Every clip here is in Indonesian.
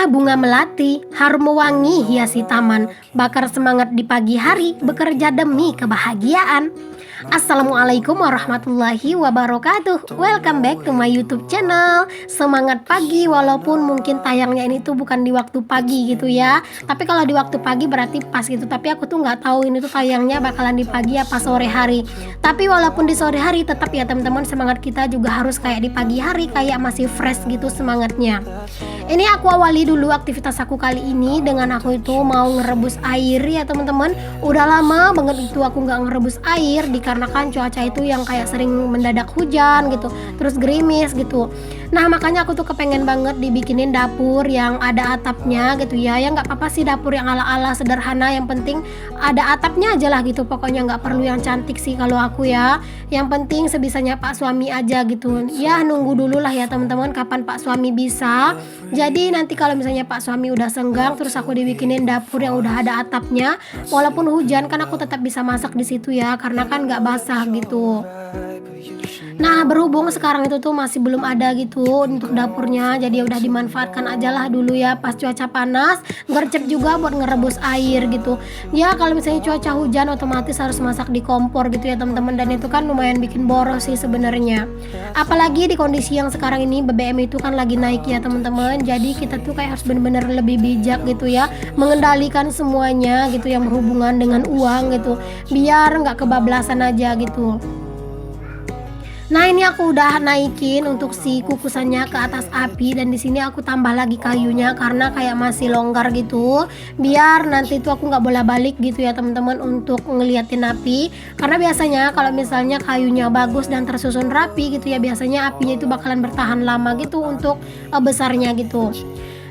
Indah bunga melati, harum wangi hiasi taman, bakar semangat di pagi hari, bekerja demi kebahagiaan. Assalamualaikum warahmatullahi wabarakatuh. Welcome back to my YouTube channel. Semangat pagi, walaupun mungkin tayangnya ini tuh bukan di waktu pagi gitu ya. Tapi kalau di waktu pagi berarti pas gitu. Tapi aku tuh nggak tahu ini tuh tayangnya bakalan di pagi apa sore hari. Tapi walaupun di sore hari tetap ya teman-teman, semangat kita juga harus kayak di pagi hari, kayak masih fresh gitu semangatnya. Ini aku awali dulu aktivitas aku kali ini dengan aku itu mau ngerebus air ya teman-teman. Udah lama banget itu aku nggak ngerebus air dikarenakan cuaca itu yang kayak sering mendadak hujan gitu, terus gerimis gitu. Nah makanya aku tuh kepengen banget dibikinin dapur yang ada atapnya gitu ya. Ya nggak apa-apa sih dapur yang ala-ala sederhana, yang penting ada atapnya aja lah gitu. Pokoknya nggak perlu yang cantik sih kalau aku ya. Yang penting sebisanya Pak suami aja gitu. Ya nunggu dulu lah ya teman-teman kapan Pak suami bisa. Jadi nanti kalau misalnya Pak suami udah senggang, terus aku dibikinin dapur yang udah ada atapnya, walaupun hujan kan aku tetap bisa masak di situ ya, karena kan nggak basah gitu. Nah berhubung sekarang itu tuh masih belum ada gitu untuk dapurnya, jadi udah dimanfaatkan aja lah dulu ya pas cuaca panas, gercep juga buat ngerebus air gitu. Ya kalau misalnya cuaca hujan otomatis harus masak di kompor gitu ya teman-teman, dan itu kan lumayan bikin boros sih sebenarnya. Apalagi di kondisi yang sekarang ini BBM itu kan lagi naik ya teman-teman, jadi kita tuh kayak harus bener-bener lebih bijak gitu ya, mengendalikan semuanya gitu yang berhubungan dengan uang gitu, biar nggak kebablasan aja gitu. Nah ini aku udah naikin untuk si kukusannya ke atas api, dan di sini aku tambah lagi kayunya karena kayak masih longgar gitu, biar nanti tuh aku nggak bolak-balik gitu ya teman-teman untuk ngeliatin api. Karena biasanya kalau misalnya kayunya bagus dan tersusun rapi gitu ya, biasanya apinya itu bakalan bertahan lama gitu untuk besarnya gitu.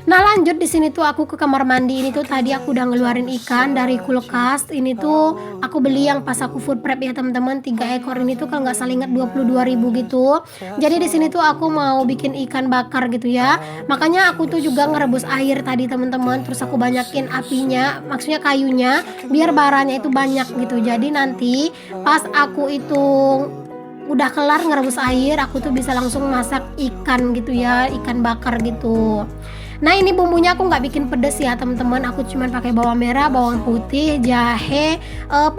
Nah lanjut di sini tuh aku ke kamar mandi. Ini tuh tadi aku udah ngeluarin ikan dari kulkas. Ini tuh aku beli yang pas aku food prep ya teman-teman, 3 ekor ini tuh kalau nggak salah ingat 22.000 gitu. Jadi di sini tuh aku mau bikin ikan bakar gitu ya. Makanya aku tuh juga ngerebus air tadi teman-teman. Terus aku banyakin apinya, maksudnya kayunya, biar baranya itu banyak gitu. Jadi nanti pas aku itu udah kelar ngerebus air, aku tuh bisa langsung masak ikan gitu ya, ikan bakar gitu. Nah ini bumbunya aku nggak bikin pedes ya teman-teman, aku cuman pakai bawang merah, bawang putih, jahe,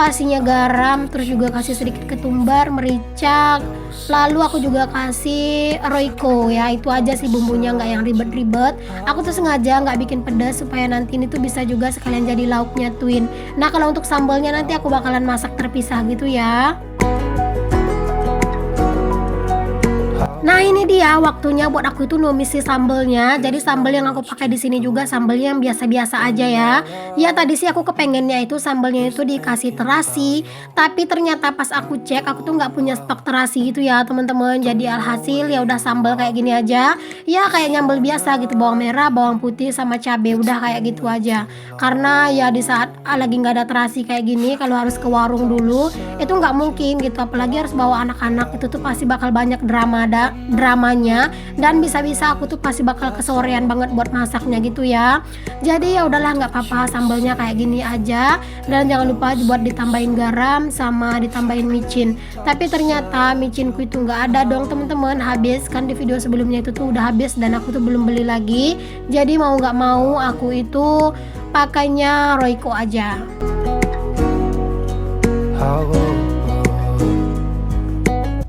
pastinya garam, terus juga kasih sedikit ketumbar, merica, lalu aku juga kasih roiko ya. Itu aja sih bumbunya, nggak yang ribet-ribet. Aku tuh sengaja nggak bikin pedas supaya nanti ini tuh bisa juga sekalian jadi lauknya twin. Nah kalau untuk sambalnya nanti aku bakalan masak terpisah gitu ya. Nah ini dia waktunya buat aku itu numis si sambelnya. Jadi sambel yang aku pakai di sini juga sambelnya yang biasa-biasa aja ya. Ya tadi sih aku kepengennya itu sambelnya itu dikasih terasi, tapi ternyata pas aku cek aku tuh nggak punya stok terasi gitu ya teman-teman. Jadi alhasil ya udah sambel kayak gini aja. Ya kayak nyambel biasa gitu, bawang merah, bawang putih sama cabai, udah kayak gitu aja. Karena ya di saat lagi nggak ada terasi kayak gini, kalau harus ke warung dulu itu nggak mungkin gitu, apalagi harus bawa anak-anak, itu tuh pasti bakal banyak dramanya, dan bisa-bisa aku tuh pasti bakal kesorean banget buat masaknya gitu ya. Jadi ya udahlah nggak apa-apa, sambalnya kayak gini aja, dan jangan lupa buat ditambahin garam sama ditambahin micin. Tapi ternyata micinku itu nggak ada dong teman-teman, habis kan di video sebelumnya itu tuh udah habis dan aku tuh belum beli lagi. Jadi mau nggak mau aku itu pakainya roiko aja.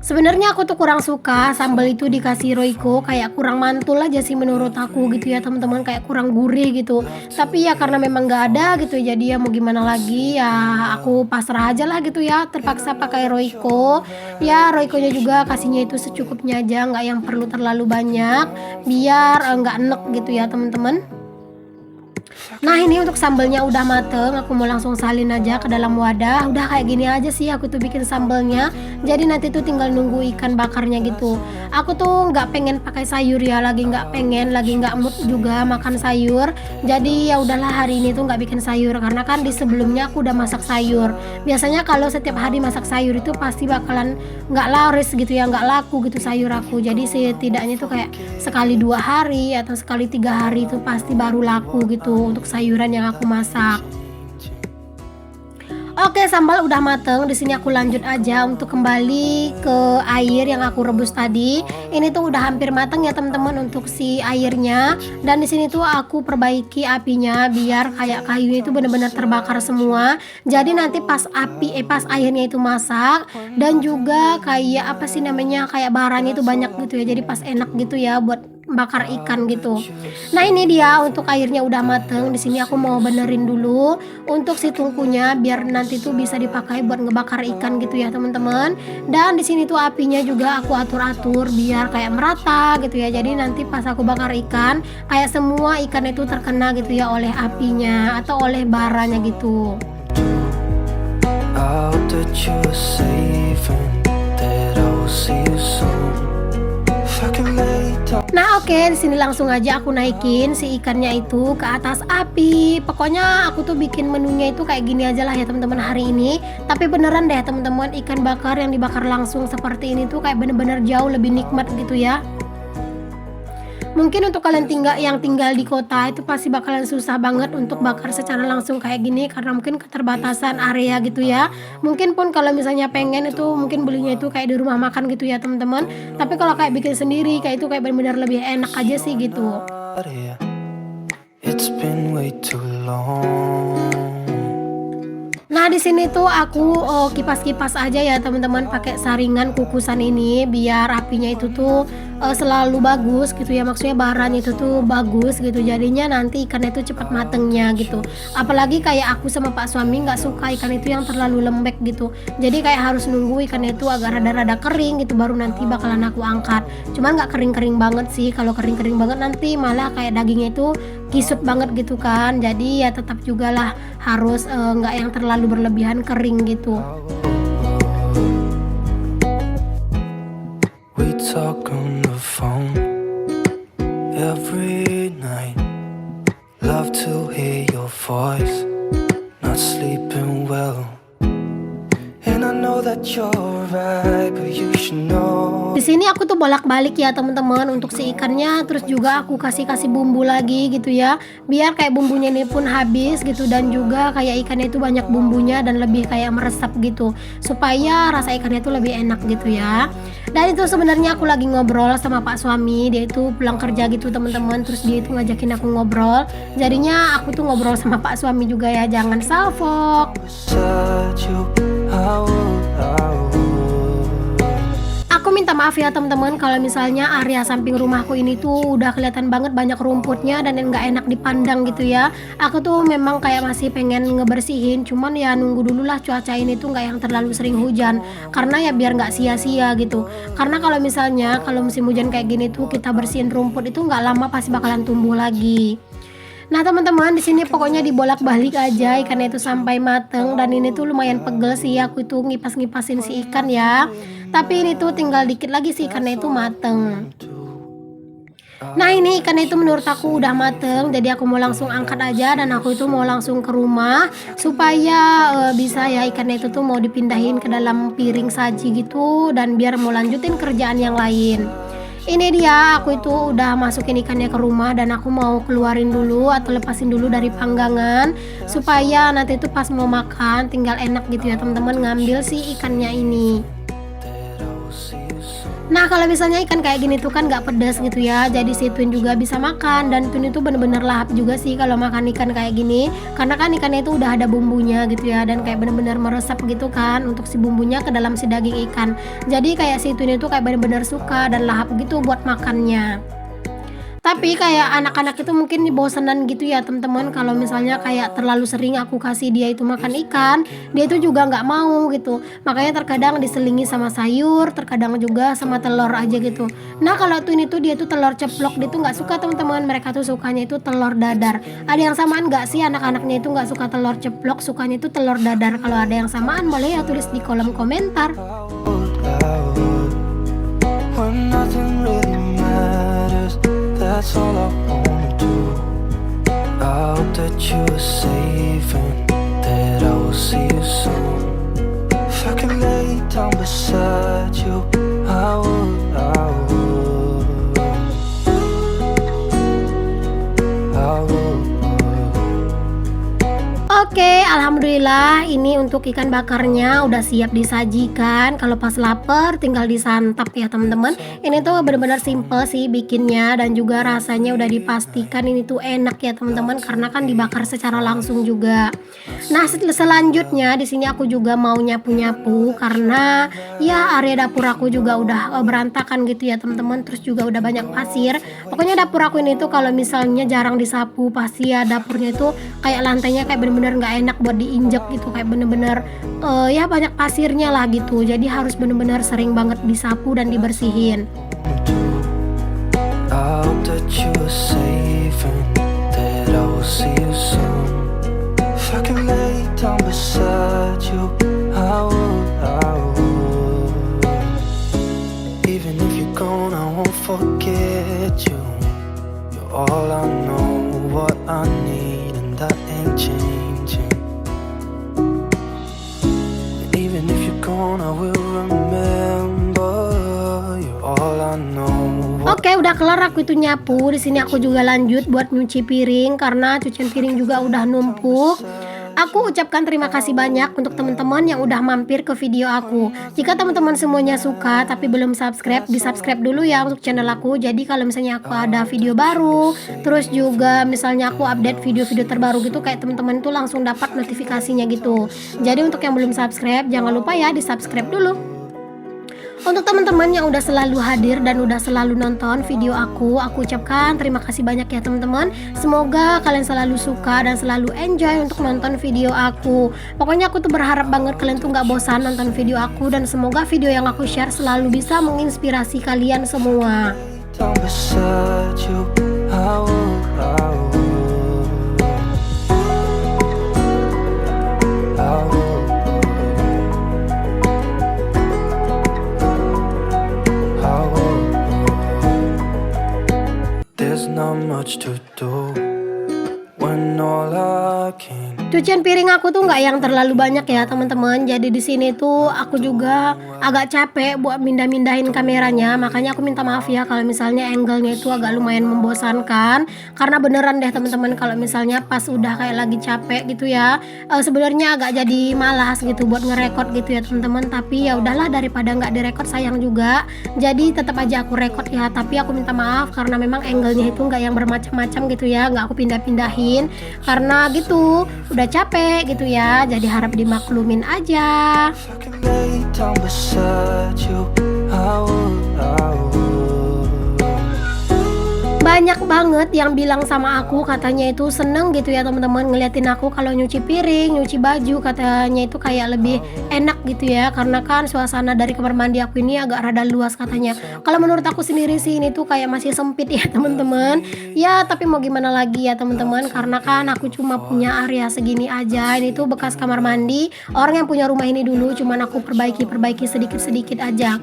Sebenarnya aku tuh kurang suka sambal itu dikasih roiko, kayak kurang mantul aja sih menurut aku gitu ya teman-teman, kayak kurang gurih gitu. Tapi ya karena memang nggak ada gitu, jadi ya mau gimana lagi ya, aku pasrah aja lah gitu ya, terpaksa pakai roiko. Ya roikonya juga kasihnya itu secukupnya aja, nggak yang perlu terlalu banyak, biar nggak enek gitu ya teman-teman. Nah ini untuk sambelnya udah mateng, aku mau langsung salin aja ke dalam wadah. Udah kayak gini aja sih aku tuh bikin sambelnya. Jadi nanti tuh tinggal nunggu ikan bakarnya gitu. Aku tuh nggak pengen pakai sayur ya, lagi nggak pengen, lagi nggak mood juga makan sayur. Jadi ya udahlah hari ini tuh nggak bikin sayur, karena kan di sebelumnya aku udah masak sayur. Biasanya kalau setiap hari masak sayur itu pasti bakalan nggak laris gitu ya, nggak laku gitu sayur aku. Jadi setidaknya tuh kayak sekali 2 hari atau sekali 3 hari itu pasti baru laku gitu untuk sayuran yang aku masak. Oke, sambal udah mateng. Di sini aku lanjut aja untuk kembali ke air yang aku rebus tadi. Ini tuh udah hampir mateng ya teman-teman untuk si airnya. Dan di sini tuh aku perbaiki apinya biar kayak kayunya itu benar-benar terbakar semua. Jadi nanti pas pas airnya itu masak dan juga kayak apa sih namanya kayak baranya itu banyak gitu ya. Jadi pas enak gitu ya buat bakar ikan gitu. Nah, ini dia untuk airnya udah mateng. Di sini aku mau benerin dulu untuk si tungkunya biar nanti tuh bisa dipakai buat ngebakar ikan gitu ya teman-teman. Dan di sini tuh apinya juga aku atur-atur biar kayak merata gitu ya. Jadi nanti pas aku bakar ikan kayak semua ikan itu terkena gitu ya oleh apinya atau oleh baranya gitu. I hope that you're safe and that I will see you soon. If I can lay down. Nah, oke, di sini langsung aja aku naikin si ikannya itu ke atas api. Pokoknya aku tuh bikin menunya itu kayak gini aja lah ya teman-teman hari ini. Tapi beneran deh teman-teman, ikan bakar yang dibakar langsung seperti ini tuh kayak bener-bener jauh lebih nikmat gitu ya. Mungkin untuk kalian yang tinggal di kota itu pasti bakalan susah banget untuk bakar secara langsung kayak gini karena mungkin keterbatasan area gitu ya. Mungkin pun kalau misalnya pengen itu mungkin belinya itu kayak di rumah makan gitu ya teman-teman. Tapi kalau kayak bikin sendiri kayak itu kayak benar-benar lebih enak aja sih gitu. It's been way too long. Nah, di sini tuh aku kipas-kipas aja ya teman-teman pakai saringan kukusan ini biar apinya itu tuh selalu bagus gitu ya. Maksudnya bahannya itu tuh bagus gitu. Jadinya nanti ikannya itu cepat matengnya gitu. Apalagi kayak aku sama Pak suami nggak suka ikan itu yang terlalu lembek gitu. Jadi kayak harus nunggu ikannya itu agak rada-rada kering gitu baru nanti bakalan aku angkat. Cuman nggak kering-kering banget sih. Kalau kering-kering banget nanti malah kayak dagingnya itu kisut banget gitu kan. Jadi ya tetap juga lah harus nggak yang terlalu berlebihan kering gitu. We talk on the phone every night. Love to hear your voice. Not sleeping well. And I know that you're right, but you should know. Di sini aku tuh bolak-balik ya teman-teman untuk si ikannya, terus juga aku kasih bumbu lagi gitu ya, biar kayak bumbunya ini pun habis gitu dan juga kayak ikannya itu banyak bumbunya dan lebih kayak meresap gitu, supaya rasa ikannya itu lebih enak gitu ya. Dan itu sebenarnya aku lagi ngobrol sama Pak suami, dia itu pulang kerja gitu teman-teman, terus dia itu ngajakin aku ngobrol, jadinya aku tuh ngobrol sama Pak suami juga ya, jangan salfok. Aku minta maaf ya teman-teman kalau misalnya area samping rumahku ini tuh udah kelihatan banget banyak rumputnya dan nggak enak dipandang gitu ya. Aku tuh memang kayak masih pengen ngebersihin, cuman ya nunggu dulu lah cuaca ini tuh nggak yang terlalu sering hujan, karena ya biar nggak sia-sia gitu. Karena kalau misalnya kalau musim hujan kayak gini tuh kita bersihin rumput itu nggak lama pasti bakalan tumbuh lagi. Nah teman-teman, di sini pokoknya dibolak-balik aja ikannya itu sampai mateng, dan ini tuh lumayan pegel sih aku itu ngipas-ngipasin si ikan ya. Tapi ini tuh tinggal dikit lagi sih ikannya itu mateng. Nah, ini ikannya itu menurut aku udah mateng, jadi aku mau langsung angkat aja dan aku itu mau langsung ke rumah supaya bisa ya ikannya itu tuh mau dipindahin ke dalam piring saji gitu dan biar mau lanjutin kerjaan yang lain. Ini dia, aku itu udah masukin ikannya ke rumah dan aku mau keluarin dulu atau lepasin dulu dari panggangan supaya nanti itu pas mau makan tinggal enak gitu ya teman-teman ngambil si ikannya ini. Nah, kalau misalnya ikan kayak gini tuh kan nggak pedas gitu ya, jadi si Twin juga bisa makan, dan Twin itu bener-bener lahap juga sih kalau makan ikan kayak gini, karena kan ikannya itu udah ada bumbunya gitu ya, dan kayak bener-bener meresap gitu kan untuk si bumbunya ke dalam si daging ikan. Jadi kayak si Twin itu kayak bener-bener suka dan lahap gitu buat makannya. Tapi kayak anak-anak itu mungkin bosenan gitu ya teman-teman, kalau misalnya kayak terlalu sering aku kasih dia itu makan ikan, dia itu juga nggak mau gitu. Makanya terkadang diselingi sama sayur, terkadang juga sama telur aja gitu. Nah, kalau Twin itu dia tuh telur ceplok, dia tuh nggak suka teman-teman. Mereka tuh sukanya itu telur dadar. Ada yang samaan nggak sih anak-anaknya itu nggak suka telur ceplok, sukanya itu telur dadar? Kalau ada yang samaan boleh ya tulis di kolom komentar. When nothing really matters, that's all I wanna do. I hope that you're safe and that I will see you soon. If I can lay down beside you, I would, I would, I would. Oke, alhamdulillah ini untuk ikan bakarnya udah siap disajikan. Kalau pas lapar tinggal disantap ya teman-teman. Ini tuh benar-benar simple sih bikinnya, dan juga rasanya udah dipastikan ini tuh enak ya teman-teman, karena kan dibakar secara langsung juga. Nah, selanjutnya di sini aku juga mau nyapu-nyapu karena ya area dapur aku juga udah berantakan gitu ya teman-teman. Terus juga udah banyak pasir. Pokoknya dapur aku ini tuh kalau misalnya jarang disapu pasti ya dapurnya itu kayak lantainya kayak bener-bener nggak enak buat diinjek gitu, kayak bener-bener ya banyak pasirnya lah gitu. Jadi harus bener-bener sering banget disapu dan dibersihin. I hope that you are safe and that I will see you soon. If I can lay down beside you, I would. Even if you're gone, I won't forget you. You're all I know, what I need, and that ain't changing. And even if you're gone, I will remember. You're all I know. Oke, udah kelar aku itu nyapu. Di sini aku juga lanjut buat nyuci piring karena cucian piring juga udah numpuk. Aku ucapkan terima kasih banyak untuk teman-teman yang udah mampir ke video aku. Jika teman-teman semuanya suka tapi belum subscribe, di-subscribe dulu ya untuk channel aku. Jadi kalau misalnya aku ada video baru, terus juga misalnya aku update video-video terbaru gitu, kayak teman-teman tuh langsung dapat notifikasinya gitu. Jadi untuk yang belum subscribe, jangan lupa ya di-subscribe dulu. Untuk teman-teman yang udah selalu hadir dan udah selalu nonton video aku ucapkan terima kasih banyak ya teman-teman. Semoga kalian selalu suka dan selalu enjoy untuk nonton video aku. Pokoknya aku tuh berharap banget kalian tuh nggak bosan nonton video aku, dan semoga video yang aku share selalu bisa menginspirasi kalian semua. Down beside you, I would. There's not much to do when all I can. Cucian piring aku tuh nggak yang terlalu banyak ya teman-teman. Jadi di sini tuh aku juga agak capek buat mindahin kameranya. Makanya aku minta maaf ya kalau misalnya angle-nya itu agak lumayan membosankan. Karena beneran deh teman-teman, kalau misalnya pas udah kayak lagi capek gitu ya, sebenarnya agak jadi malas gitu buat ngerekord gitu ya teman-teman. Tapi ya udahlah, daripada nggak direkord sayang juga. Jadi tetap aja aku rekord ya. Tapi aku minta maaf karena memang angle-nya itu nggak yang bermacam-macam gitu ya. Nggak aku pindah-pindahin karena gitu udah capek gitu ya, jadi harap dimaklumin aja. Banyak banget yang bilang sama aku katanya itu seneng gitu ya teman-teman ngeliatin aku kalau nyuci piring, nyuci baju, katanya itu kayak lebih enak gitu ya, karena kan suasana dari kamar mandi aku ini agak rada luas katanya. Kalau menurut aku sendiri sih ini tuh kayak masih sempit ya teman-teman. Ya tapi mau gimana lagi ya teman-teman, karena kan aku cuma punya area segini aja. Ini tuh bekas kamar mandi orang yang punya rumah ini dulu, cuman aku perbaiki sedikit-sedikit aja.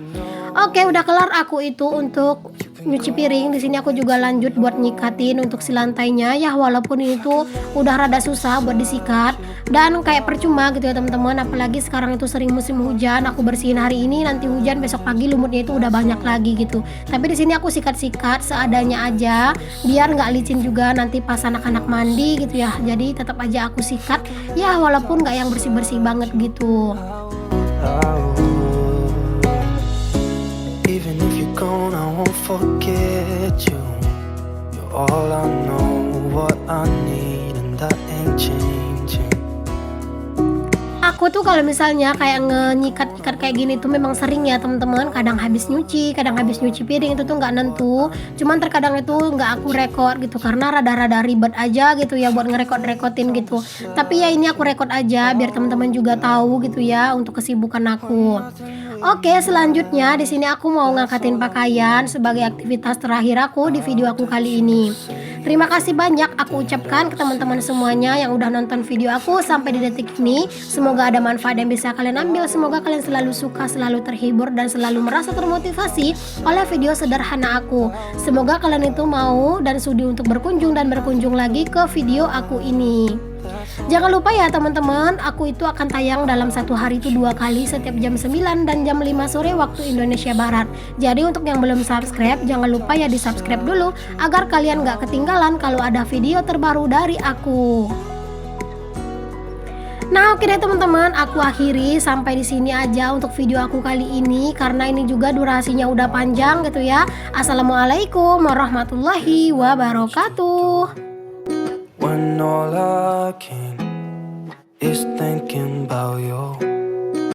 Oke, udah kelar aku itu untuk nyuci piring. Di sini aku juga lanjut buat nyikatin untuk si lantainya ya, walaupun ini tuh udah rada susah buat disikat dan kayak percuma gitu ya teman-teman, apalagi sekarang itu sering musim hujan. Aku bersihin hari ini, nanti hujan, besok pagi lumutnya itu udah banyak lagi gitu. Tapi di sini aku sikat-sikat seadanya aja biar nggak licin juga nanti pas anak-anak mandi gitu ya. Jadi tetap aja aku sikat ya, walaupun nggak yang bersih-bersih banget gitu. Even if you're gone, I won't forget you. You're all I know, what I need, and that ain't changing. Aku tuh kalau misalnya kayak nyikat-nyikat kayak gini tuh memang sering ya teman-teman. Kadang habis nyuci piring itu tuh nggak nentu. Cuman terkadang itu nggak aku rekod gitu karena rada-rada ribet aja gitu ya buat ngerekod-rekodin gitu. Tapi ya ini aku rekod aja biar teman-teman juga tahu gitu ya untuk kesibukan aku. Oke, selanjutnya di sini aku mau ngangkatin pakaian sebagai aktivitas terakhir aku di video aku kali ini. Terima kasih banyak aku ucapkan ke teman-teman semuanya yang udah nonton video aku sampai di detik ini. Semoga ada manfaat yang bisa kalian ambil. Semoga kalian selalu suka, selalu terhibur, dan selalu merasa termotivasi oleh video sederhana aku. Semoga kalian itu mau dan sudi untuk berkunjung lagi ke video aku ini. Jangan lupa ya teman-teman, aku itu akan tayang dalam satu hari itu 2 kali, setiap jam 9 dan jam 5 sore waktu Indonesia Barat. Jadi untuk yang belum subscribe, jangan lupa ya di subscribe dulu agar kalian gak ketinggalan kalau ada video terbaru dari aku. Nah, oke deh teman-teman, aku akhiri sampai di sini aja untuk video aku kali ini karena ini juga durasinya udah panjang gitu ya. Assalamualaikum warahmatullahi wabarakatuh. When all I can is thinking about you.